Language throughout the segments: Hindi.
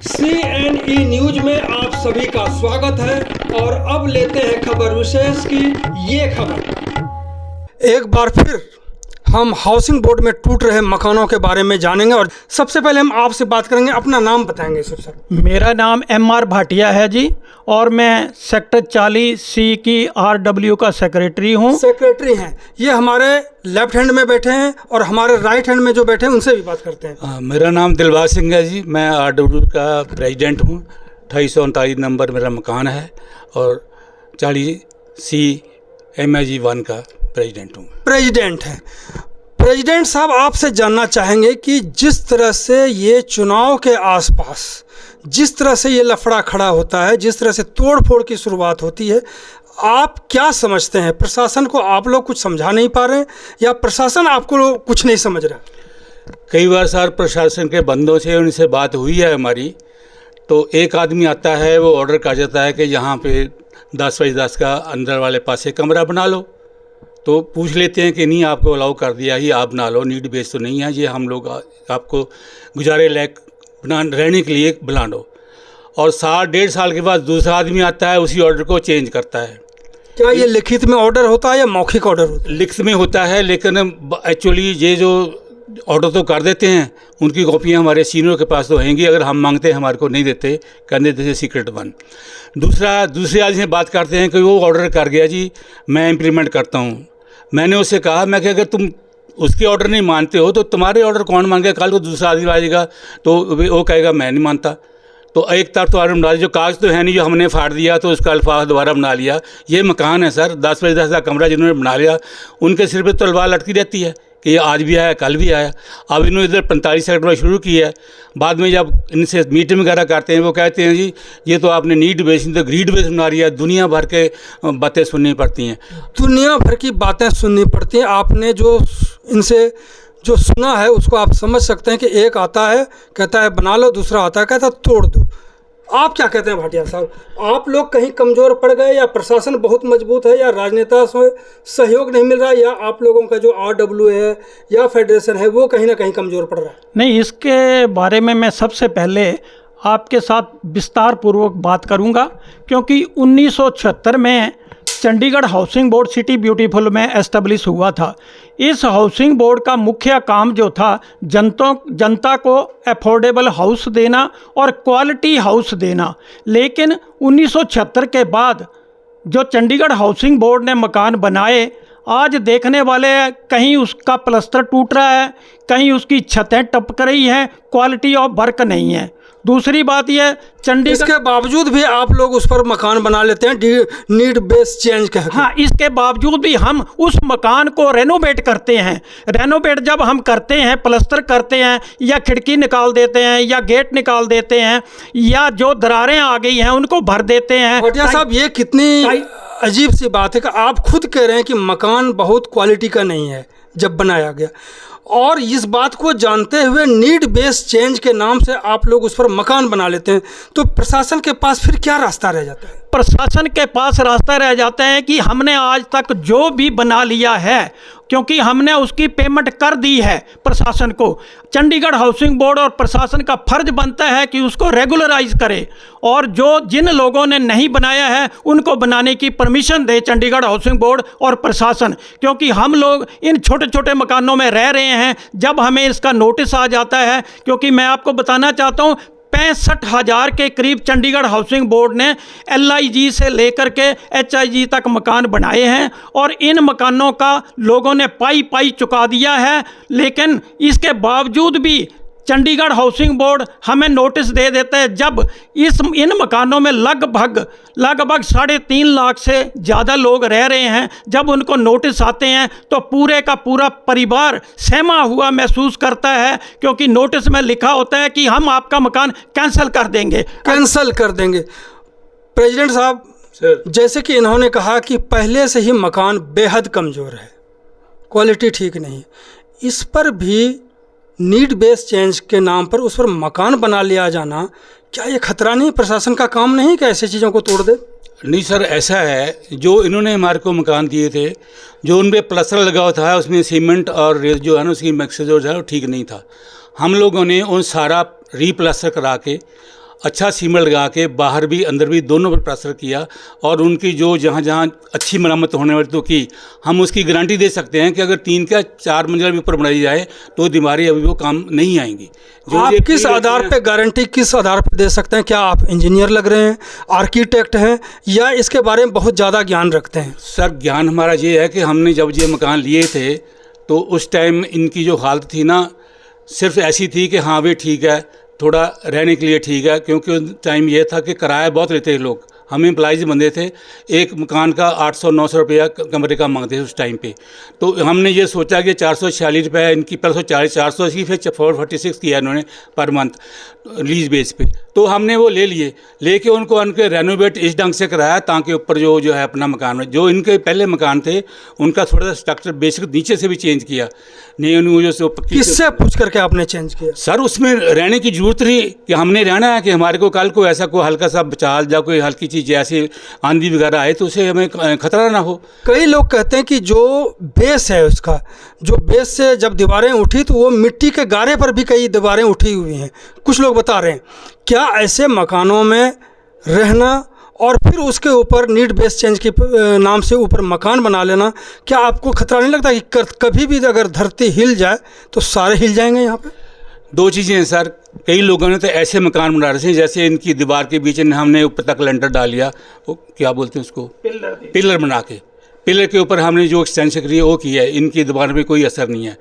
CNE न्यूज में आप सभी का स्वागत है और अब लेते हैं खबर विशेष की ये खबर। एक बार फिर हम हाउसिंग बोर्ड में टूट रहे मकानों के बारे में जानेंगे और सबसे पहले हम आपसे बात करेंगे। अपना नाम बताएंगे सर। मेरा नाम MR भाटिया है जी और मैं सेक्टर 40C की RW का सेक्रेटरी हूँ। सेक्रेटरी हैं, ये हमारे लेफ्ट हैंड में बैठे हैं और हमारे राइट हैंड में जो बैठे हैं उनसे भी बात करते हैं। मेरा नाम दिलबाग सिंह है जी, मैं RW का प्रेसिडेंट हूँ। 2839 नंबर मेरा मकान है और 40C MIG 1 का प्रेसिडेंट हूँ। प्रेसिडेंट हैं। प्रेसिडेंट साहब, आपसे जानना चाहेंगे कि जिस तरह से ये चुनाव के आसपास जिस तरह से ये लफड़ा खड़ा होता है, जिस तरह से तोड़ फोड़ की शुरुआत होती है, आप क्या समझते हैं? प्रशासन को आप लोग कुछ समझा नहीं पा रहे हैं या प्रशासन आपको कुछ नहीं समझ रहा? कई बार सर प्रशासन के बंदों से उनसे बात हुई है हमारी, तो एक आदमी आता है, वो ऑर्डर कर जाता है कि यहाँ पे 10x10 का अंदर वाले पास से कमरा बना लो। तो पूछ लेते हैं कि नहीं, आपको अलाउ कर दिया ही, आप बना लो, नीड बेस तो नहीं है, ये हम लोग आपको गुजारे लायक बना रहने के लिए बना लो। और साल 1.5 साल के बाद दूसरा आदमी आता है, उसी ऑर्डर को चेंज करता है। क्या ये लिखित में ऑर्डर होता है या मौखिक ऑर्डर होता है? लिखित में होता है, लेकिन एक्चुअली ये जो ऑर्डर तो कर देते हैं, उनकी कॉपियाँ हमारे सीनियर के पास तो होंगी, अगर हम मांगते हैं हमारे को नहीं देते, कर देते थे सीक्रेट 1। दूसरे आदमी से बात करते हैं कि वो ऑर्डर कर गया जी, मैं इम्प्लीमेंट करता हूँ। मैंने उससे कहा, मैं कि अगर तुम उसके ऑर्डर नहीं मानते हो तो तुम्हारे ऑर्डर कौन मांगेगा? कल को दूसरा आदमी आएगा तो वो कहेगा मैं नहीं मानता। तो एक तरफ तो ऑर्डर बना, जो कागज़ तो है नहीं, जो हमने फाड़ दिया तो उसका अल्फाज दोबारा बना लिया। ये मकान है सर, 10x10 का कमरा जिन्होंने बना लिया, उनके सिर पे तलवार लटकी रहती है कि ये आज भी आया, कल भी आया। अब इन्होंने इधर 45 सेक्टर में शुरू किया है। बाद में जब इनसे मीटिंग वगैरह करते हैं, वो कहते हैं जी ये तो आपने नीड बेस तो ग्रीड बेस बना रही है, दुनिया भर के बातें सुननी पड़ती हैं। दुनिया भर की बातें सुननी पड़ती हैं। आपने जो इनसे जो सुना है उसको आप समझ सकते हैं कि एक आता है कहता है बना लो, दूसरा आता है कहता है तोड़ दो। आप क्या कहते हैं भाटिया साहब? आप लोग कहीं कमज़ोर पड़ गए या प्रशासन बहुत मजबूत है या राजनेता से सहयोग नहीं मिल रहा या आप लोगों का जो RW है या फेडरेशन है वो कहीं ना कहीं कमज़ोर पड़ रहा है? नहीं, इसके बारे में मैं सबसे पहले आपके साथ विस्तार पूर्वक बात करूंगा, क्योंकि 1976 में Chandigarh housing board city beautiful में एस्टेब्लिश हुआ था। इस हाउसिंग बोर्ड का मुख्य काम जो था, जनता को अफोर्डेबल हाउस देना और क्वालिटी हाउस देना। लेकिन 1976 के बाद जो चंडीगढ़ हाउसिंग बोर्ड ने मकान बनाए, आज देखने वाले कहीं उसका प्लास्टर टूट रहा है, कहीं उसकी छतें टपक रही हैं, क्वालिटी ऑफ वर्क नहीं है। दूसरी बात यह, चंडीगढ़ इसके बावजूद भी आप लोग उस पर मकान बना लेते हैं नीड बेस चेंज कह के। हाँ, इसके बावजूद भी हम उस मकान को रेनोवेट करते हैं। रेनोवेट जब हम करते हैं, प्लास्टर करते हैं या खिड़की निकाल देते हैं या गेट निकाल देते हैं या जो दरारें आ गई हैं उनको भर देते हैं। भाटिया साहब, ये कितनी अजीब सी बात है कि आप खुद कह रहे हैं कि मकान बहुत क्वालिटी का नहीं है जब बनाया गया, और इस बात को जानते हुए नीड बेस चेंज के नाम से आप लोग उस पर मकान बना लेते हैं। तो प्रशासन के पास फिर क्या रास्ता रह जाता है? प्रशासन के पास रास्ता रह जाता है कि हमने आज तक जो भी बना लिया है, क्योंकि हमने उसकी पेमेंट कर दी है प्रशासन को। चंडीगढ़ हाउसिंग बोर्ड और प्रशासन का फर्ज बनता है कि उसको रेगुलराइज करे और जिन लोगों ने नहीं बनाया है उनको बनाने की परमिशन दे चंडीगढ़ हाउसिंग बोर्ड और प्रशासन। क्योंकि हम लोग इन छोटे छोटे मकानों में रह रहे हैं, जब हमें इसका नोटिस आ जाता है, क्योंकि मैं आपको बताना चाहता हूँ 65,000 के करीब चंडीगढ़ हाउसिंग बोर्ड ने LIG से लेकर के HIG तक मकान बनाए हैं और इन मकानों का लोगों ने पाई चुका दिया है। लेकिन इसके बावजूद भी चंडीगढ़ हाउसिंग बोर्ड हमें नोटिस दे देता है, जब इन मकानों में लगभग 3.5 लाख से ज़्यादा लोग रह रहे हैं। जब उनको नोटिस आते हैं तो पूरे का पूरा परिवार सहमा हुआ महसूस करता है, क्योंकि नोटिस में लिखा होता है कि हम आपका मकान कैंसिल कर देंगे। प्रेसिडेंट साहब, जैसे कि इन्होंने कहा कि पहले से ही मकान बेहद कमज़ोर है, क्वालिटी ठीक नहीं है, इस पर भी नीड बेस चेंज के नाम पर उस पर मकान बना लिया जाना, क्या ये खतरा नहीं? प्रशासन का काम नहीं कि ऐसी चीज़ों को तोड़ दे? नहीं सर, ऐसा है, जो इन्होंने हमारे को मकान दिए थे, जो उन पर प्लास्टर लगा हुआ था, उसमें सीमेंट और जो है ना उसकी मिक्सर जो है वो ठीक नहीं था। हम लोगों ने उन सारा रीप्लास्टर करा के अच्छा सीमेंट लगा के बाहर भी अंदर भी दोनों पर प्लास्टर किया और उनकी जो जहाँ जहाँ अच्छी मरम्मत होने वाली तो की। हम उसकी गारंटी दे सकते हैं कि अगर 3 का 4 मंजिला भी ऊपर बनाई जाए तो दीवारें अभी वो काम नहीं आएंगी। आप किस आधार पे गारंटी किस आधार पे दे सकते हैं? क्या आप इंजीनियर लग रहे हैं, आर्किटेक्ट हैं, या इसके बारे में बहुत ज़्यादा ज्ञान रखते हैं? सर ज्ञान हमारा ये है कि हमने जब ये मकान लिए थे तो उस टाइम इनकी जो हालत थी ना सिर्फ ऐसी थी कि हाँ भी ठीक है, थोड़ा रहने के लिए ठीक है, क्योंकि उस टाइम ये था कि किराया बहुत लेते थे लोग। हम एम्प्लॉइज बंदे थे, एक मकान का 800-900 रुपया कमरे का मांगते थे उस टाइम पे। तो हमने ये सोचा कि 446 रुपये इनकी 480 फिर 446 किया इन्होंने पर मंथ लीज बेस पे। तो हमने वो ले लिए, लेके उनके रेनोवेट इस ढंग से कराया ताकि ऊपर जो है अपना मकान जो इनके पहले मकान थे उनका थोड़ा सा स्ट्रक्चर बेसिक नीचे से भी चेंज किया। नहीं जो किससे पूछ करके आपने चेंज किया? सर उसमें रहने की जरूरत थी कि हमने रहना है कि हमारे को कल को ऐसा कोई हल्का सा बचाल या कोई हल्की चीज़ जैसे आंधी वगैरह आए तो उसे हमें खतरा ना हो। कई लोग कहते हैं कि जो बेस है उसका, जो बेस से जब दीवारें उठी तो वो मिट्टी के गारे पर भी कई दीवारें उठी हुई हैं, कुछ लोग बता रहे हैं। क्या ऐसे मकानों में रहना और फिर उसके ऊपर नीड बेस चेंज के नाम से ऊपर मकान बना लेना, क्या आपको खतरा नहीं लगता कि कभी भी अगर धरती हिल जाए तो सारे हिल जाएंगे यहाँ पे? 2 चीज़ें हैं सर, कई लोगों ने तो ऐसे मकान बना रहे थे जैसे इनकी दीवार के बीच में हमने ऊपर तक लेंटर डाल लिया, वो क्या बोलते हैं उसको, पिलर बना के पिलर के ऊपर हमने जो एक्सटेंशन करी है वो किया है। इनकी दीवार में कोई असर नहीं है।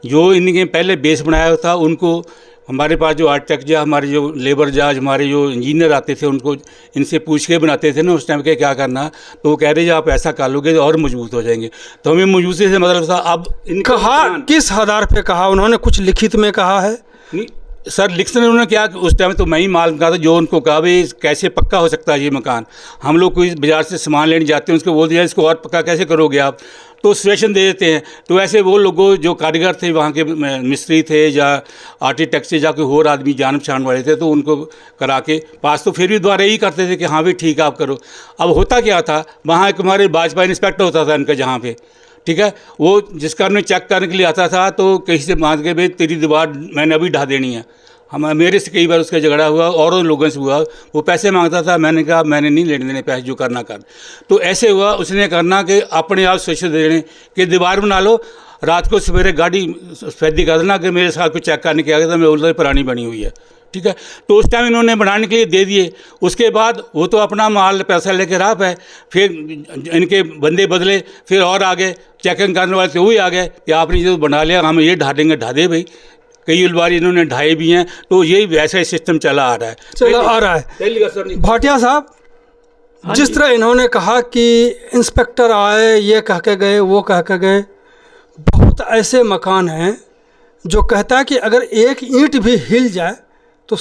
जो इनके पहले बेस बनाया था उनको हमारे पास जो आर्किटेक्ट या हमारे जो लेबर जाज हमारे जो इंजीनियर आते थे उनको इनसे पूछ के बनाते थे ना उस टाइम के क्या करना, तो वो कह रहे आप ऐसा कर लोगे तो और मजबूत हो जाएंगे। तो हमें मजबूती से मतलब था। अब कहा किस आधार पे कहा उन्होंने? कुछ लिखित में कहा है? नहीं सर, लिखने उन्होंने क्या उस टाइम तो मैं ही मालूम कहा था जो उनको कहा भाई कैसे पक्का हो सकता है ये मकान। हम लोग कोई बाज़ार से सामान लेने जाते हैं उसको बोल दिया इसको और पक्का कैसे करोगे आप, तो सजेशन दे देते हैं। तो ऐसे वो लोगों जो कारीगर थे वहाँ के मिस्त्री थे या आर्किटेक्ट से या कोई और आदमी जान पहचान वाले थे तो उनको करा के पास तो फिर भी द्वारा यही करते थे कि हाँ भाई ठीक है आप करो। अब होता क्या था, वहाँ एक हमारे भाजपा इंस्पेक्टर होता था इनका जहाँ पे, ठीक है, वो जिसका हमने चेक करने के लिए आता था तो कहीं से मांग के भाई तेरी दीवार मैंने अभी ढा देनी है। मेरे से कई बार उसका झगड़ा हुआ और उन लोगों से हुआ, वो पैसे मांगता था, मैंने कहा मैंने नहीं लेने देने पैसे, जो करना कर। तो ऐसे हुआ उसने करना कि अपने आप सोच देने कि दीवार बना लो, रात को सवेरे गाड़ी सफेदी कर देना कि मेरे साथ को चेक करने के आ गया था, मैं उल्टा पुरानी बनी हुई है, ठीक है। तो उस टाइम इन्होंने बनाने के लिए दे दिए। उसके बाद वो तो अपना माल पैसा लेके रहा है, फिर इनके बंदे बदले, फिर और आगे चेकिंग करने वाले तो वही आ गए कि आपने जो बना लिया हम ये ढा देंगे, ढा दे भाई। कई बार इन्होंने ढाए भी हैं। तो यही वैसा ही सिस्टम चला आ रहा है। भाटिया साहब, जिस तरह इन्होंने कहा कि इंस्पेक्टर आए, ये कह के गए, वो कह के गए, बहुत ऐसे मकान हैं जो कहता है कि अगर एक ईंट भी हिल जाए तो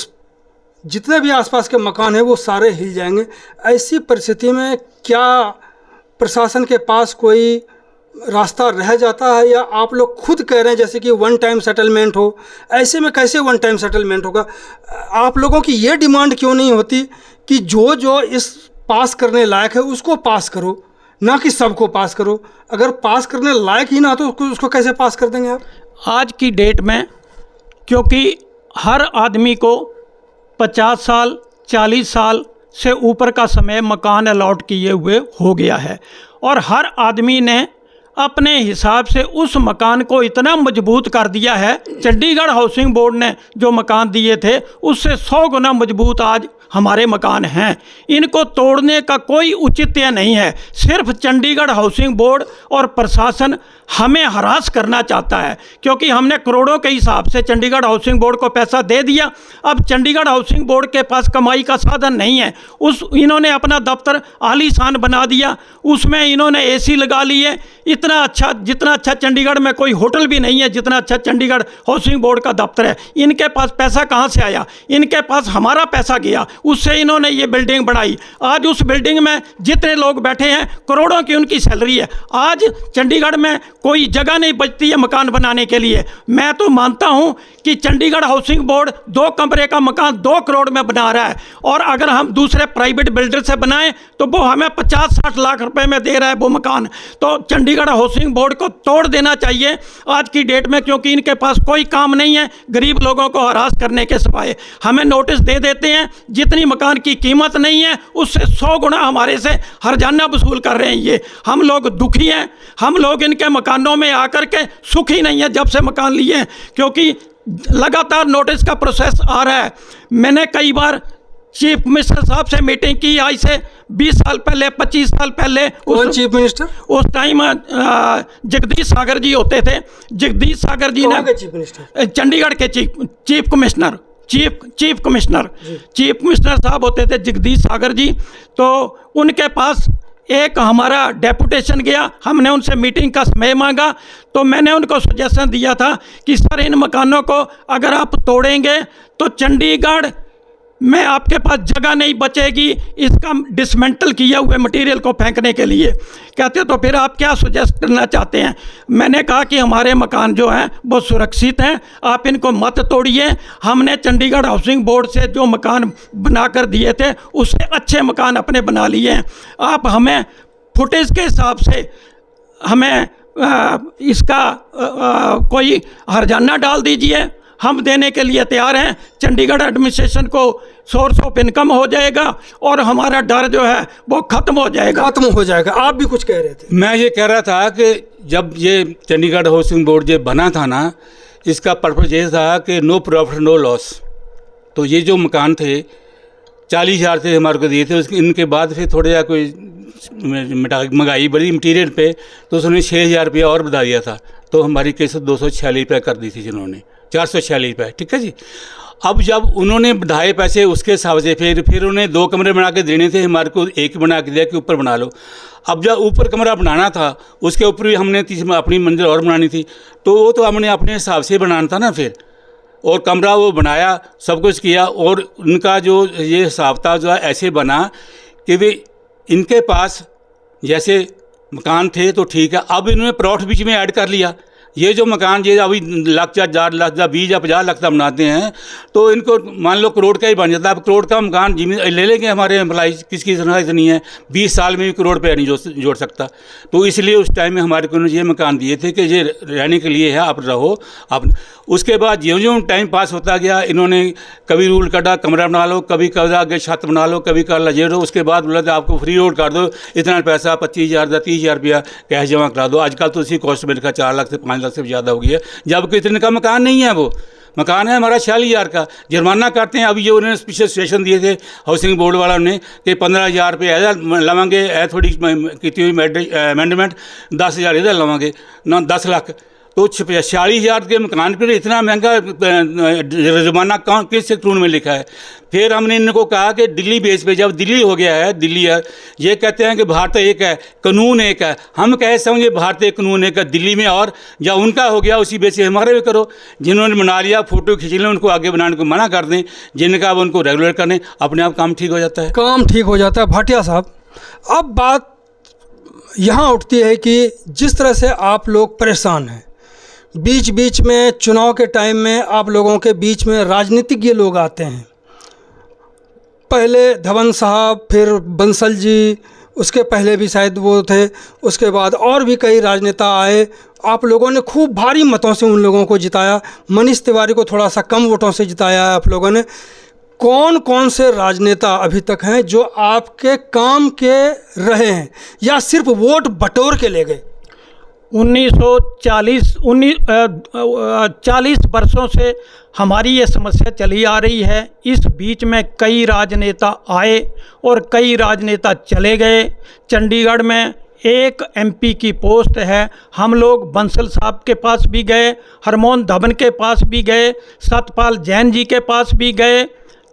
जितने भी आसपास के मकान हैं वो सारे हिल जाएंगे। ऐसी परिस्थिति में क्या प्रशासन के पास कोई रास्ता रह जाता है, या आप लोग खुद कह रहे हैं जैसे कि 1 टाइम सेटलमेंट हो? ऐसे में कैसे 1 टाइम सेटलमेंट होगा? आप लोगों की ये डिमांड क्यों नहीं होती कि जो जो इस पास करने लायक है उसको पास करो, ना कि सबको पास करो? अगर पास करने लायक ही ना तो उसको कैसे पास कर देंगे आप? आज की डेट में क्योंकि हर आदमी को 50 साल 40 साल से ऊपर का समय मकान अलॉट किए हुए हो गया है, और हर आदमी ने अपने हिसाब से उस मकान को इतना मजबूत कर दिया है। चंडीगढ़ हाउसिंग बोर्ड ने जो मकान दिए थे उससे 100 गुना मजबूत आज हमारे मकान हैं। इनको तोड़ने का कोई औचित्य नहीं है। सिर्फ चंडीगढ़ हाउसिंग बोर्ड और प्रशासन हमें हरास करना चाहता है, क्योंकि हमने करोड़ों के हिसाब से चंडीगढ़ हाउसिंग बोर्ड को पैसा दे दिया। अब चंडीगढ़ हाउसिंग बोर्ड के पास कमाई का साधन नहीं है। इन्होंने अपना दफ्तर आलीशान बना दिया, उसमें इन्होंने एसी लगा लिए। इतना अच्छा, जितना अच्छा चंडीगढ़ में कोई होटल भी नहीं है जितना अच्छा चंडीगढ़ हाउसिंग बोर्ड का दफ्तर है। इनके पास पैसा कहाँ से आया? इनके पास हमारा पैसा गया, उससे इन्होंने ये बिल्डिंग बनाई। आज उस बिल्डिंग में जितने लोग बैठे हैं करोड़ों की उनकी सैलरी है। आज चंडीगढ़ में कोई जगह नहीं बचती है मकान बनाने के लिए। मैं तो मानता हूं कि चंडीगढ़ हाउसिंग बोर्ड 2 कमरे का मकान 2 करोड़ में बना रहा है, और अगर हम दूसरे प्राइवेट बिल्डर से बनाएं तो वो हमें 50-60 लाख रुपए में दे रहा है वो मकान। तो चंडीगढ़ चंडीगढ़ हाउसिंग बोर्ड को तोड़ देना चाहिए आज की डेट में, क्योंकि इनके पास कोई काम नहीं है गरीब लोगों को हरास करने के सिवाय। हमें नोटिस दे देते हैं, जितनी मकान की कीमत नहीं है उससे 100 गुना हमारे से हर्जाना वसूल कर रहे हैं। ये हम लोग दुखी हैं, हम लोग इनके मकानों में आकर के सुखी नहीं है जब से मकान लिए हैं, क्योंकि लगातार नोटिस का प्रोसेस आ रहा है। मैंने कई बार चीफ मिनिस्टर साहब से मीटिंग की, आज से 20 साल पहले, 25 साल पहले। कौन चीफ मिनिस्टर? उस टाइम जगदीश सागर जी होते थे। जगदीश सागर जी ने चीफ मिनिस्टर, चंडीगढ़ के चीफ कमिश्नर साहब होते थे जगदीश सागर जी। तो उनके पास एक हमारा डेपुटेशन गया, हमने उनसे मीटिंग का समय मांगा, तो मैंने उनको सजेशन दिया था कि सर इन मकानों को अगर आप तोड़ेंगे तो चंडीगढ़ में आपके पास जगह नहीं बचेगी इसका डिसमेंटल किया हुए मटेरियल को फेंकने के लिए। कहते तो फिर आप क्या सजेस्ट करना चाहते हैं? मैंने कहा कि हमारे मकान जो हैं वो सुरक्षित हैं, आप इनको मत तोड़िए। हमने चंडीगढ़ हाउसिंग बोर्ड से जो मकान बना कर दिए थे उससे अच्छे मकान अपने बना लिए हैं। आप हमें फुटेज के हिसाब से हमें इसका कोई हर्जाना डाल दीजिए, हम देने के लिए तैयार हैं। चंडीगढ़ एडमिनिस्ट्रेशन को सोर्स ऑफ इनकम हो जाएगा और हमारा डर जो है वो खत्म हो जाएगा। आप भी कुछ कह रहे थे? मैं ये कह रहा था कि जब ये चंडीगढ़ हाउसिंग बोर्ड जो बना था ना, इसका पर्पज़ ये था कि नो प्रॉफिट नो लॉस। तो ये जो मकान थे 40,000 से हमारे को दिए थे, उसके इनके बाद फिर थोड़ा जा कोई महंगाई बढ़ी मटीरियल पे, तो उसने 6,000 रुपया और बढ़ा दिया था। तो हमारी किस्त 246 रुपये कर दी थी जिन्होंने, 446 रुपये, ठीक है जी। अब जब उन्होंने बढ़ाए पैसे उसके हिसाब से फिर उन्हें 2 कमरे बना के देने थे, हमारे को एक बना के दिया कि ऊपर बना लो। अब जब ऊपर कमरा बनाना था उसके ऊपर भी हमने अपनी मंजिल और बनानी थी, तो वो तो हमने अपने हिसाब से बनाना था ना फिर, और कमरा वो बनाया, सब कुछ किया। और उनका जो ये हिसाब था जो ऐसे बना कि वे इनके पास जैसे मकान थे तो ठीक है, अब इन्होंने प्लॉट बीच में ऐड कर लिया। ये जो मकान ये अभी लाख या 4 लाख या 20 या 50 लाख का बनाते हैं, तो इनको मान लो करोड़ का ही बन जाता है। अब करोड़ का मकान जमीन ले लेंगे हमारे एम्प्लॉय, किसकी तनख्वाह इतनी है, 20 साल में भी करोड़ रुपया नहीं जोड़ सकता। तो इसलिए उस टाइम में हमारे को ये मकान दिए थे कि ये रहने के लिए है, आप रहो आप। उसके बाद ज्यों टाइम पास होता गया, इन्होंने कभी रूल कटा कमरा बना लो, कभी कब्जा के छत बना लो, कभी कर लो ये लो। उसके बाद बोला था आपको फ्री रोड कर दो, इतना पैसा 25,000 या 30,000 रुपया कैश जमा करा दो। आजकल तो उसी कॉस्ट मेरे का 4 लाख से 5 लाख से ज़्यादा हो गई है, जबकि इतने का मकान नहीं है। वो मकान है हमारा 46,000 का, जुर्माना करते हैं। अभी जो उन्होंने स्पेशल स्टेशन दिए थे हाउसिंग बोर्ड वाला ने कि 15,000 रुपये ऐसा लवांगे, थोड़ी की हुई अमेंडमेंट 10,000 इधर लवांगे ना, 10 लाख। तो 46,000 के मकान पर इतना महंगा जुर्माना कौन किस कानून में लिखा है? फिर हमने इनको कहा कि दिल्ली बेस पे, जब दिल्ली हो गया है, दिल्ली है, ये कहते हैं कि भारत एक है, कानून एक है। हम कहे समझे भारतीय कानून एक है दिल्ली में, और जब उनका हो गया उसी बेस पे हमारे भी करो। जिन्होंने बना लिया फ़ोटो खींच लें, उनको आगे बनाने को मना कर दें, जिनका अब उनको रेगुलर करें, अपने आप काम ठीक हो जाता है। काम ठीक हो जाता है। भाटिया साहब, अब बात यहाँ उठती है कि जिस तरह से आप लोग परेशान हैं, बीच बीच में चुनाव के टाइम में आप लोगों के बीच में राजनीतिज्ञ लोग आते हैं। पहले धवन साहब, फिर बंसल जी, उसके पहले भी शायद वो थे, उसके बाद और भी कई राजनेता आए। आप लोगों ने खूब भारी मतों से उन लोगों को जिताया। मनीष तिवारी को थोड़ा सा कम वोटों से जिताया है आप लोगों ने। कौन कौन से राजनेता अभी तक हैं जो आपके काम के रहे हैं या सिर्फ वोट बटोर के ले गए? 40 वर्षों से हमारी ये समस्या चली आ रही है। इस बीच में कई राजनेता आए और कई राजनेता चले गए। चंडीगढ़ में एक एमपी की पोस्ट है, हम लोग बंसल साहब के पास भी गए, हरमोहन धवन के पास भी गए, सतपाल जैन जी के पास भी गए,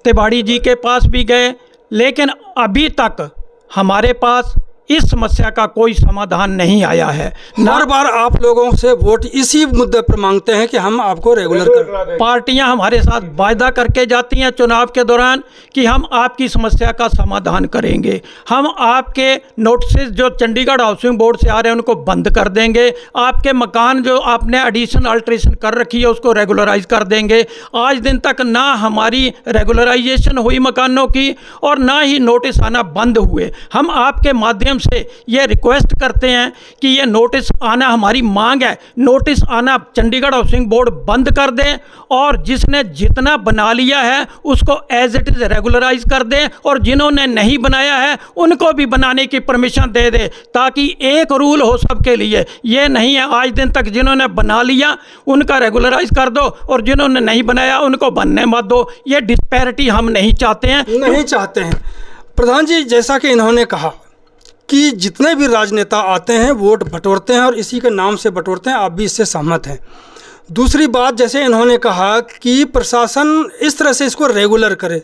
तिवाड़ी जी के पास भी गए, लेकिन अभी तक हमारे पास इस समस्या का कोई समाधान नहीं आया है। हर बार आप लोगों से वोट इसी मुद्दे पर मांगते हैं कि हम आपको रेगुलर कर। पार्टियां हमारे साथ वायदा करके जाती हैं चुनाव के दौरान कि हम आपकी समस्या का समाधान करेंगे, हम आपके नोटिस जो चंडीगढ़ हाउसिंग बोर्ड से आ रहे हैं उनको बंद कर देंगे, आपके मकान जो आपने एडिशन अल्ट्रेशन कर रखी है उसको रेगुलराइज कर देंगे। आज दिन तक ना हमारी रेगुलराइजेशन हुई मकानों की और ना ही नोटिस आना बंद हुए। हम आपके माध्यम माध्यम से ये रिक्वेस्ट करते हैं कि ये नोटिस आना, हमारी मांग है, नोटिस आना चंडीगढ़ हाउसिंग बोर्ड बंद कर दें और जिसने जितना बना लिया है उसको एज इट इज़ रेगुलराइज कर दें और जिन्होंने नहीं बनाया है उनको भी बनाने की परमिशन दे दे, ताकि एक रूल हो सबके लिए। ये नहीं है आज दिन तक जिन्होंने बना लिया उनका रेगुलराइज कर दो और जिन्होंने नहीं बनाया उनको बनने मत दो। ये डिस्पैरिटी हम नहीं चाहते हैं। नहीं चाहते हैं। प्रधान जी, जैसा कि इन्होंने कहा कि जितने भी राजनेता आते हैं वोट बटोरते हैं और इसी के नाम से बटोरते हैं, आप भी इससे सहमत हैं। दूसरी बात, जैसे इन्होंने कहा कि प्रशासन इस तरह से इसको रेगुलर करे,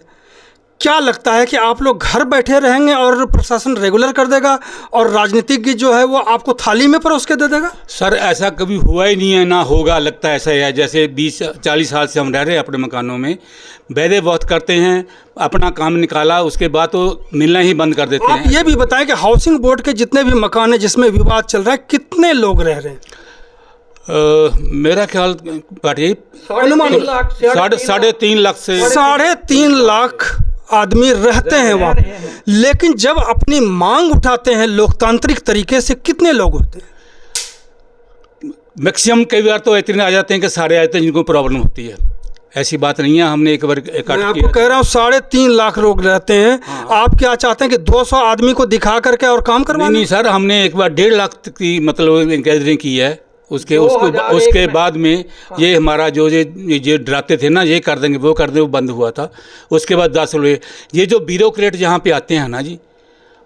क्या लगता है कि आप लोग घर बैठे रहेंगे और प्रशासन रेगुलर कर देगा और राजनीतिज्ञ जो है वो आपको थाली में परोस के दे देगा? सर ऐसा कभी हुआ ही नहीं है, ना होगा। लगता है ऐसा ही है। जैसे 20-40 साल से हम रह रहे हैं अपने मकानों में, वादे बहुत करते हैं, अपना काम निकाला उसके बाद तो मिलना ही बंद कर देते आप हैं। ये भी बताएं कि हाउसिंग बोर्ड के जितने भी मकान हैं जिसमें विवाद चल रहा है, कितने लोग रह रहे हैं? मेरा ख्याल पाटिल अनुमान 3.5 लाख से 3.5 लाख आदमी रहते हैं वहाँ। लेकिन जब अपनी मांग उठाते हैं लोकतांत्रिक तरीके से, कितने लोग होते हैं? मैक्सिमम कई बार तो इतने आ जाते हैं कि सारे आते हैं जिनको प्रॉब्लम होती है। ऐसी बात नहीं है। हमने एक बार मैं आपको कह रहा हूँ 3.5 लाख लोग रहते हैं। हाँ। आप क्या चाहते हैं कि 200 आदमी को दिखा करके और काम करवाना? नहीं सर, हमने एक बार 1.5 लाख की मतलब गैदरिंग की है। उसके बाद में ये हमारा जो डराते थे ना, ये कर देंगे वो कर देंगे, वो बंद हुआ था। उसके बाद 10 हुए। ये जो ब्यूरोक्रेट जहाँ पे आते हैं ना जी,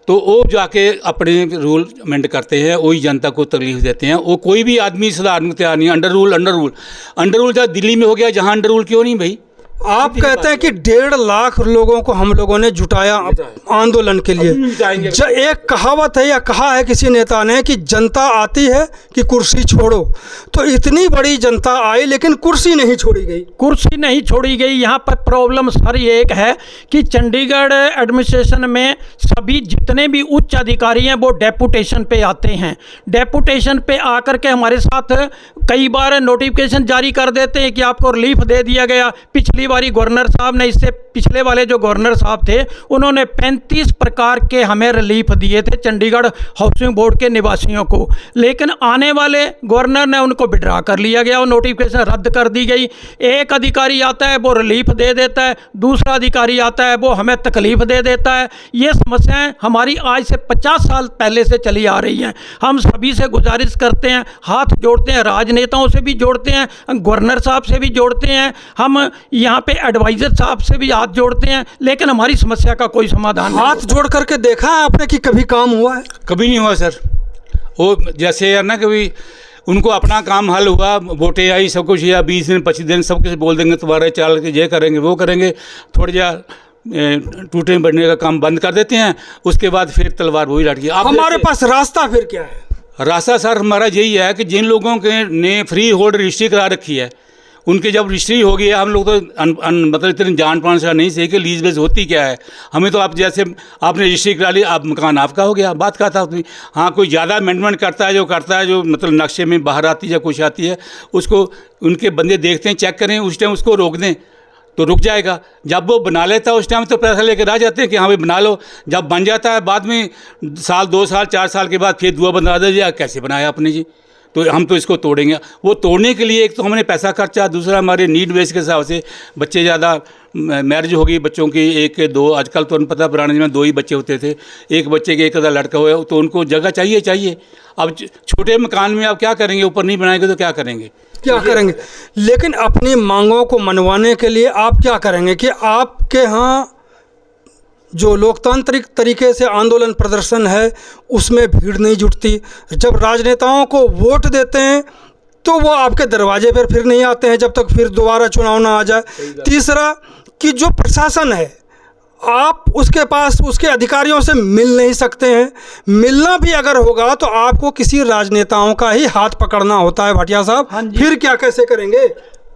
तो वो जाके अपने रूल अमेंड करते हैं, वही जनता को तकलीफ देते हैं। वो कोई भी आदमी सुधारने को तैयार नहीं। अंडर रूल जहाँ दिल्ली में हो गया, जहाँ अंडर रूल क्यों नहीं भाई? आप कहते हैं कि 1.5 लाख लोगों को हम लोगों ने जुटाया आंदोलन के लिए। एक कहावत है या कहा है किसी नेता ने कि जनता आती है कि कुर्सी छोड़ो, तो इतनी बड़ी जनता आई लेकिन कुर्सी नहीं छोड़ी गई। कुर्सी नहीं छोड़ी गई। यहाँ पर प्रॉब्लम सर ये एक है कि चंडीगढ़ एडमिनिस्ट्रेशन में सभी जितने भी उच्च अधिकारी हैं वो डेपुटेशन पे आते हैं। डेपुटेशन पे आकर के हमारे साथ कई बार नोटिफिकेशन जारी कर देते हैं कि आपको रिलीफ दे दिया गया। पिछली बारी गवर्नर साहब ने, इससे पिछले वाले जो गवर्नर साहब थे उन्होंने 35 प्रकार के हमें रिलीफ दिए थे चंडीगढ़ हाउसिंग बोर्ड के निवासियों को। लेकिन आने वाले गवर्नर ने उनको विड्रा कर लिया गया, वो नोटिफिकेशन रद्द कर दी गई। एक अधिकारी आता है वो रिलीफ दे देता है, दूसरा अधिकारी आता है वो हमें तकलीफ दे देता है। ये समस्याएं हमारी आज से 50 साल पहले से चली आ रही हैं। हम सभी से गुजारिश करते हैं, हाथ जोड़ते हैं, राजनेताओं से भी जोड़ते हैं, गवर्नर साहब से भी जोड़ते हैं, हम यहाँ पे एडवाइजर साहब से भी हाथ जोड़ते हैं, लेकिन हमारी समस्या का कोई समाधान नहीं। हाथ जोड़ करके देखा है आपने कि कभी काम हुआ है? कभी नहीं हुआ सर। वो जैसे यार ना, कभी उनको अपना काम हल हुआ, वोटें आई, सब कुछ या 20 दिन 25 दिन सब कुछ बोल देंगे तुम्हारे चाल के ये करेंगे वो करेंगे, थोड़ा जा टूटे बढ़ने का काम बंद कर देते हैं। उसके बाद फिर तलवार वही लड़की। हमारे पास रास्ता फिर क्या है? रास्ता सर हमारा यही है कि जिन लोगों के ने फ्री होल्ड रजिस्ट्री करा रखी है, उनकी जब रजिस्ट्री होगी, हम लोग तो मतलब इतने जान पान से नहीं सही कि लीज बेस होती क्या है। हमें तो आप जैसे आपने रजिस्ट्री करा ली, आप मकान आपका हो गया, बात का था उसमें। हाँ, कोई ज़्यादा अमेंडमेंट करता है जो मतलब नक्शे में बाहर आती है या कुछ आती है, उसको उनके बंदे देखते हैं, चेक करें, उस टाइम उसको रोक दें तो रुक जाएगा। जब वो बना लेता है उस टाइम तो पैसा लेकर आ जाते हैं कि हाँ भाई बना लो। जब बन जाता है बाद में 1 2 साल 4 साल के बाद फिर दुआ बना दीजिए, कैसे बनाया आपने जी, तो हम तो इसको तोड़ेंगे। वो तोड़ने के लिए एक तो हमने पैसा खर्चा, दूसरा हमारे नीड बेस के हिसाब से बच्चे ज़्यादा, मैरिज हो गई बच्चों की 1 2, आजकल तो उन्हें पता पुराने में 2 ही बच्चे होते थे, एक बच्चे के 1 आधा लड़का हुआ, तो उनको जगह चाहिए। अब छोटे मकान में आप क्या करेंगे, ऊपर नहीं बनाएंगे तो क्या करेंगे? लेकिन अपनी मांगों को मनवाने के लिए आप क्या करेंगे कि आपके यहाँ जो लोकतांत्रिक तरीके से आंदोलन प्रदर्शन है उसमें भीड़ नहीं जुटती? जब राजनेताओं को वोट देते हैं तो वो आपके दरवाजे पर फिर नहीं आते हैं जब तक फिर दोबारा चुनाव ना आ जाए। तीसरा कि जो प्रशासन है, आप उसके पास उसके अधिकारियों से मिल नहीं सकते हैं। मिलना भी अगर होगा तो आपको किसी राजनेताओं का ही हाथ पकड़ना होता है भाटिया साहब। हाँ जी। फिर क्या कैसे करेंगे?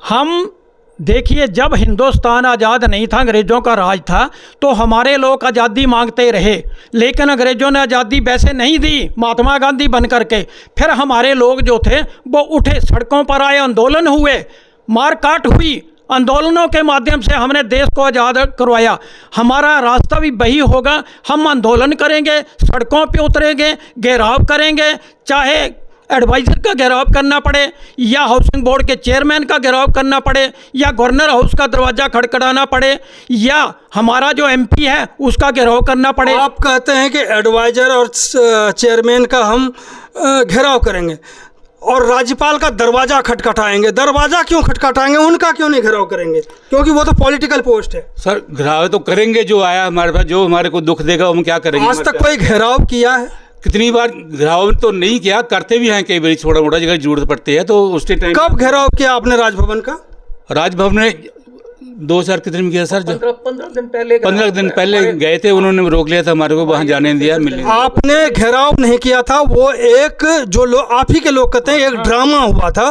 हम देखिए, जब हिंदुस्तान आज़ाद नहीं था, अंग्रेज़ों का राज था, तो हमारे लोग आज़ादी मांगते रहे, लेकिन अंग्रेज़ों ने आज़ादी वैसे नहीं दी महात्मा गांधी बन करके। फिर हमारे लोग जो थे वो उठे, सड़कों पर आए, आंदोलन हुए, मारकाट हुई, आंदोलनों के माध्यम से हमने देश को आज़ाद करवाया। हमारा रास्ता भी वही होगा। हम आंदोलन करेंगे, सड़कों पे उतरेंगे, घेराव करेंगे, चाहे एडवाइज़र का घेराव करना पड़े या हाउसिंग बोर्ड के चेयरमैन का घेराव करना पड़े या गवर्नर हाउस का दरवाज़ा खड़खड़ाना पड़े या हमारा जो एमपी है उसका घेराव करना पड़े। आप कहते हैं कि एडवाइज़र और चेयरमैन का हम घेराव करेंगे और राज्यपाल का दरवाज़ा खटखटाएंगे। दरवाज़ा क्यों खटखटाएंगे, उनका क्यों नहीं घेराव करेंगे? क्योंकि वो तो पॉलिटिकल पोस्ट है। सर घेराव तो करेंगे, जो आया हमारे पास, जो हमारे को दुख देगा हम क्या करेंगे। आज तक कोई घेराव किया है? कितनी बार घेराव तो नहीं किया, करते भी हैं कई बार, छोटा मोटा जगह जरूरत पड़ती है तो उस टाइम। कब घेराव किया आपने राजभवन का? राजभवन में 2000 कितने में किया सर? 15 दिन पहले गए थे, उन्होंने रोक लिया था हमारे को, वहाँ जाने दिया मिलने। आपने घेराव नहीं किया था, वो एक जो लोग आप ही के लोग कहते हैं एक ड्रामा हुआ था।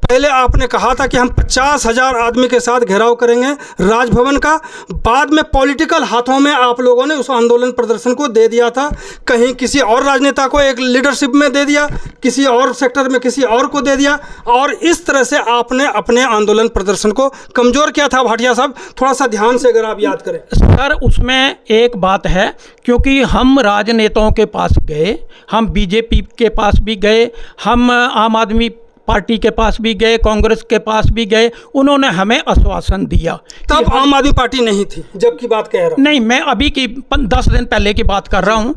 पहले आपने कहा था कि हम 50,000 आदमी के साथ घेराव करेंगे राजभवन का, बाद में पॉलिटिकल हाथों में आप लोगों ने उस आंदोलन प्रदर्शन को दे दिया था। कहीं किसी और राजनेता को एक लीडरशिप में दे दिया, किसी और सेक्टर में किसी और को दे दिया, और इस तरह से आपने अपने आंदोलन प्रदर्शन को कमज़ोर किया था। भाटिया साहब, थोड़ा सा ध्यान से अगर आप याद करें। सर उसमें एक बात है, क्योंकि हम राजनेताओं के पास गए, हम बीजेपी के पास भी गए, हम आम आदमी पार्टी के पास भी गए, कांग्रेस के पास भी गए, उन्होंने हमें आश्वासन दिया। तब आम आदमी पार्टी नहीं थी जब की बात कह रहा हूं। नहीं, मैं अभी की 10 दिन पहले की बात कर रहा हूँ।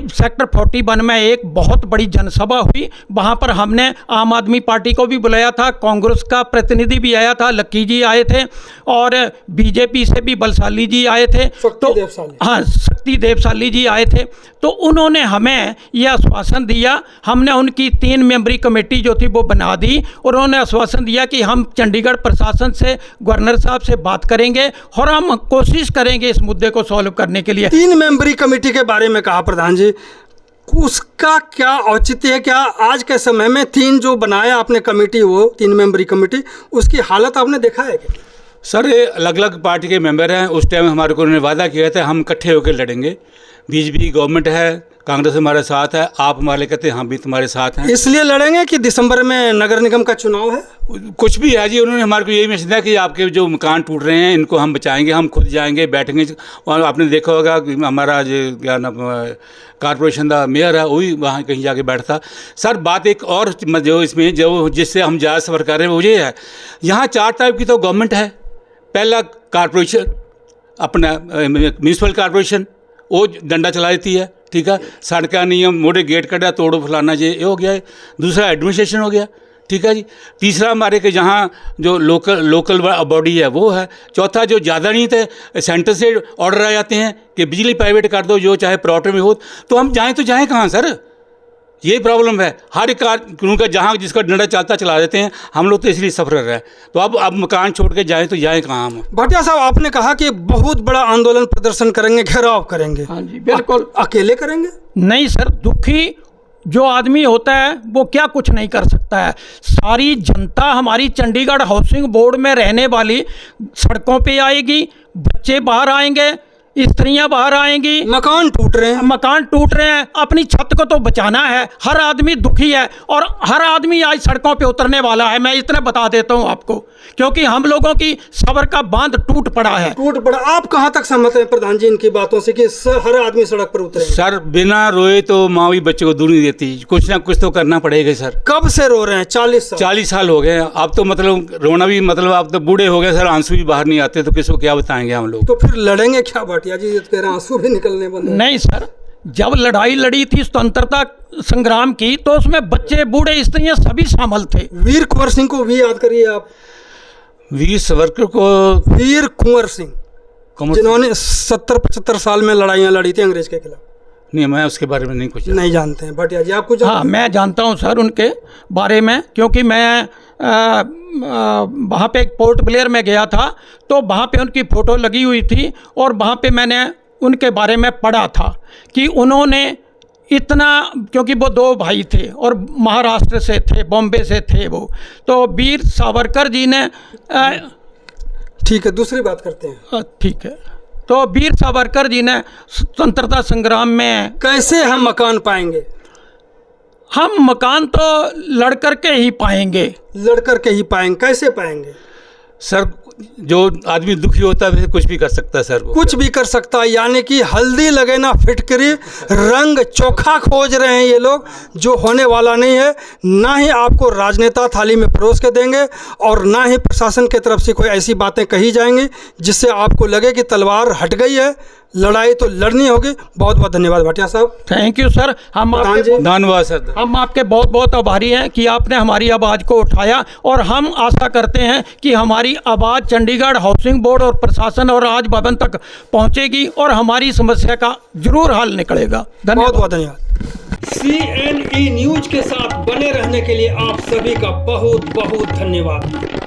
सेक्टर 41 में एक बहुत बड़ी जनसभा हुई, वहाँ पर हमने आम आदमी पार्टी को भी बुलाया था, कांग्रेस का प्रतिनिधि भी आया था, लक्की जी आए थे, और बीजेपी से भी बलशाली जी आए थे। तो हाँ, शक्ति देवसाली जी आए थे। तो उन्होंने हमें यह आश्वासन दिया, हमने उनकी 3 मेंबरी कमेटी जो थी वो बना दी, और उन्होंने आश्वासन दिया कि हम चंडीगढ़ प्रशासन से, गवर्नर साहब से बात करेंगे और हम कोशिश करेंगे इस मुद्दे को सॉल्व करने के लिए। 3 मेंबरी कमेटी के बारे में कहा प्रधान जी, उसका क्या औचित्य है? क्या आज के समय में 3 जो बनाया आपने कमेटी, वो 3 मेंबरी कमेटी, उसकी हालत आपने देखा है क्या? सर ये अलग अलग पार्टी के मेंबर हैं। उस टाइम हमारे को उन्होंने वादा किया था हम इकट्ठे होकर लड़ेंगे। बीजेपी गवर्नमेंट है, कांग्रेस हमारे साथ है, आप हमारे कहते हैं हम भी तुम्हारे साथ हैं। इसलिए लड़ेंगे कि दिसंबर में नगर निगम का चुनाव है? कुछ भी है जी, उन्होंने हमारे को यही मैसेज दिया कि आपके जो मकान टूट रहे हैं इनको हम बचाएंगे, हम खुद जाएंगे, बैठेंगे। और आपने देखा होगा कि हमारा जो क्या नाम कॉरपोरेशन का मेयर है वही वहाँ कहीं जाके बैठता। सर बात एक और जो इसमें जो जिससे हम ज़्यादा सफ़र कर रहे हैं वो ये है, यहाँ 4 टाइप की तो गवर्नमेंट है। पहला कॉरपोरेशन, अपना म्यूनसिपल कॉरपोरेशन, वो डंडा चला देती है, ठीक है, सड़क का नियम, मोटे गेट कटा, तोड़ो फलाना, ये हो गया। दूसरा एडमिनिस्ट्रेशन हो गया, ठीक है जी। तीसरा हमारे के जहाँ जो लोकल बॉडी है वो है। चौथा जो ज़्यादा नहीं थे, सेंटर से ऑर्डर आ जाते हैं कि बिजली प्राइवेट कर दो, जो चाहे प्राइवेट में हो, तो हम जाएँ तो जाएँ कहाँ सर? ये प्रॉब्लम है। हर एक कानून का जहाँ जिसका डंडा चलता चला देते हैं, हम लोग तो इसलिए सफर रहे हैं। तो अब मकान छोड़ के जाएँ तो जाएँ कहाँ हम? भाटिया साहब, आपने कहा कि बहुत बड़ा आंदोलन प्रदर्शन करेंगे, घेराव करेंगे। हाँ जी, बिल्कुल। अकेले करेंगे? नहीं सर, दुखी जो आदमी होता है वो क्या कुछ नहीं कर सकता है। सारी जनता हमारी चंडीगढ़ हाउसिंग बोर्ड में रहने वाली सड़कों पे आएगी, बच्चे बाहर आएंगे, स्त्रियां बाहर आएंगी। मकान टूट रहे हैं, अपनी छत को तो बचाना है। हर आदमी दुखी है और हर आदमी आज सड़कों पे उतरने वाला है। मैं इतना बता देता हूं आपको, क्योंकि हम लोगों की सब्र का बांध टूट पड़ा है। आप कहां तक सहमत हैं प्रधान जी इनकी बातों से कि हर आदमी सड़क पर उतरे? सर बिना रोए तो माँ भी बच्चे को दूर नहीं देती, कुछ ना कुछ तो करना पड़ेगा सर। कब से रो रहे हैं? 40 साल हो गए। अब तो मतलब रोना भी, मतलब अब तो बूढ़े हो गए सर, आंसू भी बाहर नहीं आते, तो किसको क्या बताएंगे हम लोग? तो फिर लड़ेंगे क्या? भाटिया जी कह रहे हैं आंसू भी निकलने बंद। नहीं सर, जब लड़ाई लड़ी थी स्वतंत्रता संग्राम की, तो उसमें बच्चे, बूढ़े, स्त्रियां सभी शामिल थे। वीर कुंवर सिंह को भी याद करिए आप। वीर सावरकर को? वीर कुंवर सिंह, जिन्होंने 70-75 साल में लड़ाइयाँ लड़ी थी अंग्रेज के खिलाफ। नहीं, मैं उसके बारे में नहीं कुछ नहीं जानते हैं। भाटिया जी आपको? हाँ, मैं जानता हूँ सर उनके बारे में, क्योंकि मैं वहाँ पे एक पोर्ट ब्लेयर में गया था, तो वहाँ पे उनकी फ़ोटो लगी हुई थी, और वहाँ पे मैंने उनके बारे में पढ़ा था कि उन्होंने इतना, क्योंकि वो 2 भाई थे और महाराष्ट्र से थे, बॉम्बे से थे वो, तो वीर सावरकर जी ने ठीक है, दूसरी बात करते हैं। ठीक है, तो वीर सावरकर जी ने स्वतंत्रता संग्राम में कैसे हम मकान पाएंगे? हम मकान तो लड़ कर के ही पाएंगे। लड़ कर के ही पाएंगे? कैसे पाएंगे सर? जो आदमी दुखी होता है वैसे कुछ भी कर सकता है सर वो। कुछ भी कर सकता है, यानी कि हल्दी लगे ना फिटकरी, रंग चोखा खोज रहे हैं ये लोग, जो होने वाला नहीं है। ना ही आपको राजनेता थाली में परोस के देंगे और ना ही प्रशासन की तरफ से कोई ऐसी बातें कही जाएंगी जिससे आपको लगे कि तलवार हट गई है, लड़ाई तो लड़नी होगी। बहुत बहुत धन्यवाद भाटिया साहब। Thank you sir. धन्यवाद सर। हम आपके बहुत बहुत आभारी हैं कि आपने हमारी आवाज़ को उठाया, और हम आशा करते हैं कि हमारी आवाज़ चंडीगढ़ हाउसिंग बोर्ड और प्रशासन और राज भवन तक पहुंचेगी और हमारी समस्या का जरूर हल निकलेगा। बहुत बहुत धन्यवाद। CNE न्यूज के साथ बने रहने के लिए आप सभी का बहुत बहुत धन्यवाद।